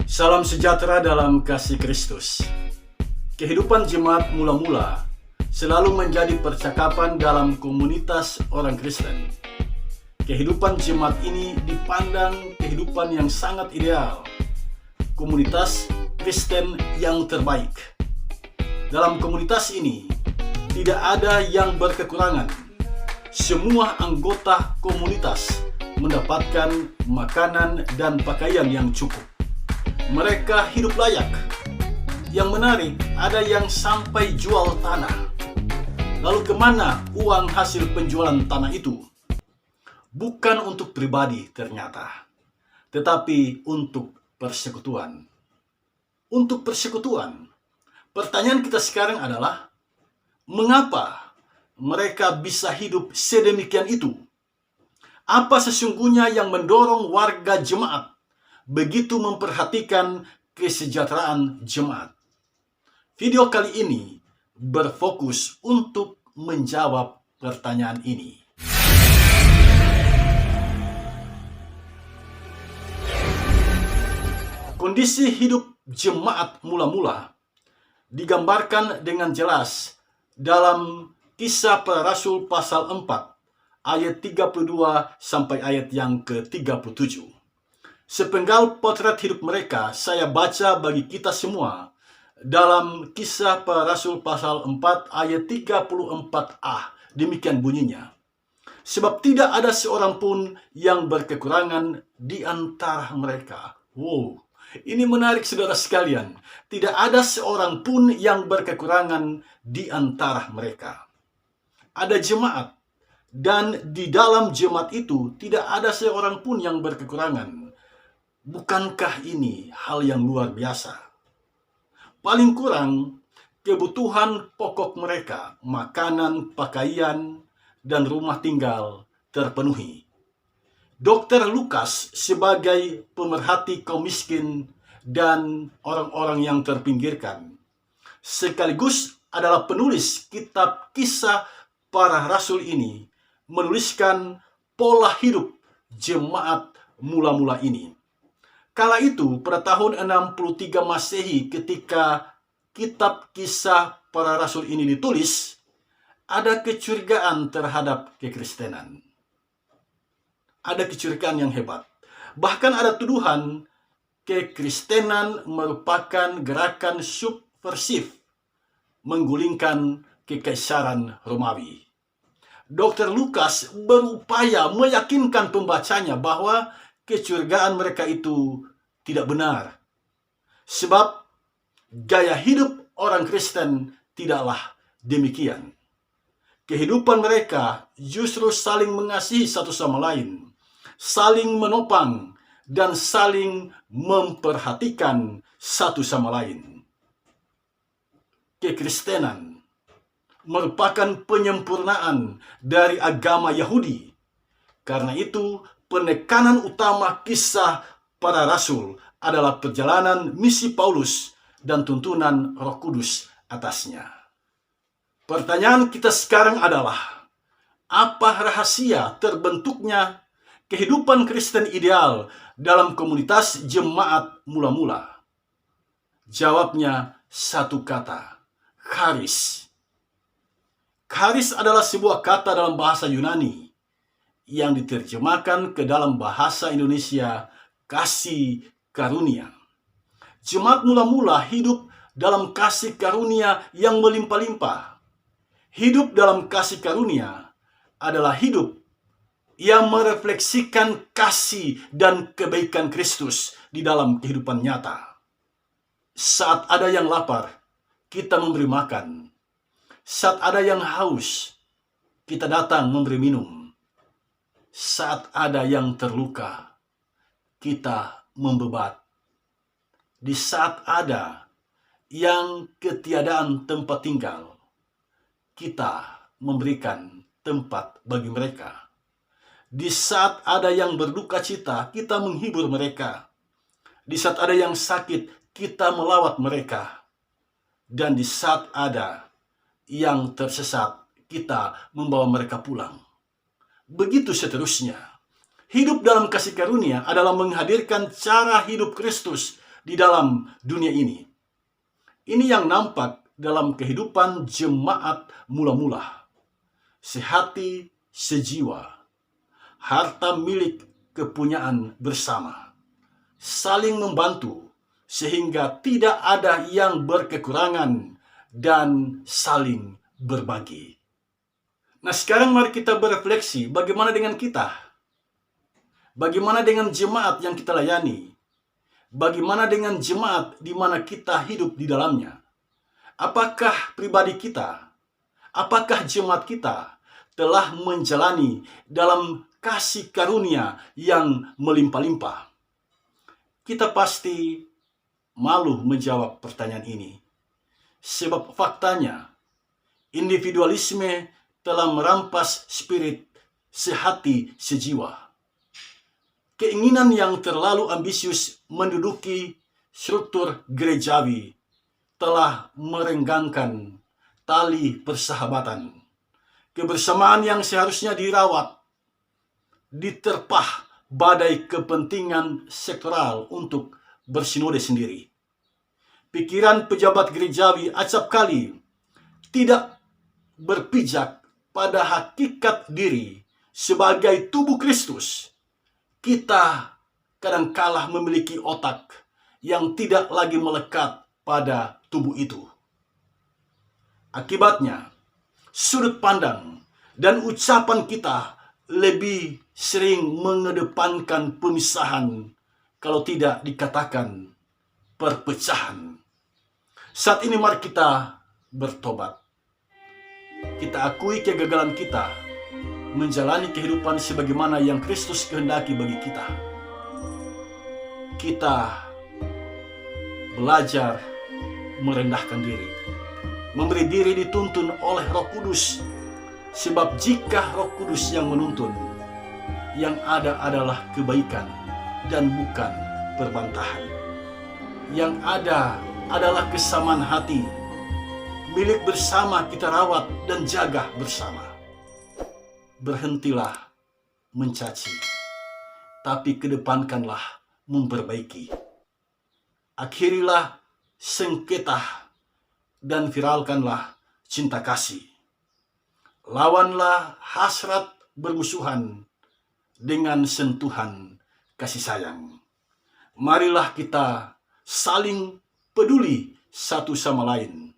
Salam sejahtera dalam kasih Kristus. Kehidupan jemaat mula-mula selalu menjadi percakapan dalam komunitas orang Kristen. Kehidupan jemaat ini dipandang kehidupan yang sangat ideal, komunitas Kristen yang terbaik. Dalam komunitas ini tidak ada yang berkekurangan. Semua anggota komunitas mendapatkan makanan dan pakaian yang cukup. Mereka hidup layak. Yang menarik, ada yang sampai jual tanah. Lalu kemana uang hasil penjualan tanah itu? Bukan untuk pribadi ternyata, tetapi untuk persekutuan. Untuk persekutuan. Pertanyaan kita sekarang adalah, mengapa mereka bisa hidup sedemikian itu? Apa sesungguhnya yang mendorong warga jemaat begitu memperhatikan kesejahteraan jemaat? Video kali ini berfokus untuk menjawab pertanyaan ini. Kondisi hidup jemaat mula-mula digambarkan dengan jelas dalam Kisah Para Rasul pasal 4 ayat 32 sampai ayat yang ke-37. Sepenggal potret hidup mereka saya baca bagi kita semua dalam Kisah Para Rasul pasal 4 ayat 34a. Demikian bunyinya. Sebab tidak ada seorang pun yang berkekurangan di antara mereka. Wow, ini menarik saudara sekalian. Tidak ada seorang pun yang berkekurangan di antara mereka. Ada jemaat, dan di dalam jemaat itu tidak ada seorang pun yang berkekurangan. Bukankah ini hal yang luar biasa? Paling kurang, kebutuhan pokok mereka, makanan, pakaian, dan rumah tinggal terpenuhi. Dr. Lukas sebagai pemerhati kaum miskin dan orang-orang yang terpinggirkan, sekaligus adalah penulis kitab Kisah Para Rasul ini, menuliskan pola hidup jemaat mula-mula ini. Kala itu, pada tahun 63 Masehi, ketika kitab Kisah Para Rasul ini ditulis, ada kecurigaan terhadap kekristenan. Ada kecurigaan yang hebat. Bahkan ada tuduhan kekristenan merupakan gerakan subversif, menggulingkan kekaisaran Romawi. Dr. Lukas berupaya meyakinkan pembacanya bahwa kecurigaan mereka itu tidak benar. Sebab gaya hidup orang Kristen tidaklah demikian. Kehidupan mereka justru saling mengasihi satu sama lain, saling menopang, dan saling memperhatikan satu sama lain. Kekristenan merupakan penyempurnaan dari agama Yahudi. Karena itu, penekanan utama Kisah Para Rasul adalah perjalanan misi Paulus dan tuntunan Roh Kudus atasnya. Pertanyaan kita sekarang adalah, apa rahasia terbentuknya kehidupan Kristen ideal dalam komunitas jemaat mula-mula? Jawabnya satu kata, charis. Charis adalah sebuah kata dalam bahasa Yunani yang diterjemahkan ke dalam bahasa Indonesia kasih karunia. Jemaat mula-mula hidup dalam kasih karunia yang melimpah-limpah. Hidup dalam kasih karunia adalah hidup yang merefleksikan kasih dan kebaikan Kristus di dalam kehidupan nyata. Saat ada yang lapar, kita memberi makan. Saat ada yang haus, kita datang memberi minum. Saat ada yang terluka, kita membebat. Di saat ada yang ketiadaan tempat tinggal, kita memberikan tempat bagi mereka. Di saat ada yang berduka cita, kita menghibur mereka. Di saat ada yang sakit, kita melawat mereka. Dan di saat ada yang tersesat, kita membawa mereka pulang. Begitu seterusnya. Hidup dalam kasih karunia adalah menghadirkan cara hidup Kristus di dalam dunia ini. Ini yang nampak dalam kehidupan jemaat mula-mula. Sehati, sejiwa, harta milik kepunyaan bersama, saling membantu sehingga tidak ada yang berkekurangan dan saling berbagi. Nah, sekarang mari kita berefleksi, bagaimana dengan kita? Bagaimana dengan jemaat yang kita layani? Bagaimana dengan jemaat di mana kita hidup di dalamnya? Apakah pribadi kita, apakah jemaat kita telah menjalani dalam kasih karunia yang melimpah-limpah? Kita pasti malu menjawab pertanyaan ini. Sebab faktanya, individualisme telah merampas spirit sehati sejiwa. Keinginan yang terlalu ambisius menduduki struktur gerejawi telah merenggangkan tali persahabatan. Kebersamaan yang seharusnya dirawat diterpah badai kepentingan sektoral untuk bersinode sendiri. Pikiran pejabat gerejawi acap kali tidak berpijak pada hakikat diri sebagai tubuh Kristus. Kita kadangkala memiliki otak yang tidak lagi melekat pada tubuh itu. Akibatnya, sudut pandang dan ucapan kita lebih sering mengedepankan pemisahan, kalau tidak dikatakan perpecahan. Saat ini mari kita bertobat. Kita akui kegagalan kita menjalani kehidupan sebagaimana yang Kristus kehendaki bagi kita. Kita belajar merendahkan diri, memberi diri dituntun oleh Roh Kudus. Sebab jika Roh Kudus yang menuntun, yang ada adalah kebaikan dan bukan perbantahan. Yang ada adalah kesamaan hati, milik bersama kita rawat dan jaga bersama. Berhentilah mencaci, tapi kedepankanlah memperbaiki. Akhirilah sengketa dan viralkanlah cinta kasih. Lawanlah hasrat bermusuhan dengan sentuhan kasih sayang. Marilah kita saling peduli satu sama lain,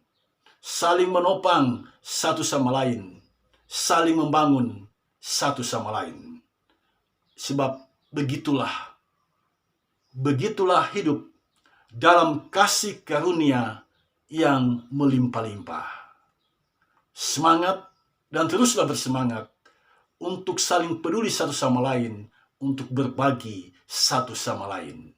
saling menopang satu sama lain, saling membangun satu sama lain. Sebab begitulah hidup dalam kasih karunia yang melimpah-limpah. Semangat dan teruslah bersemangat untuk saling peduli satu sama lain, untuk berbagi satu sama lain.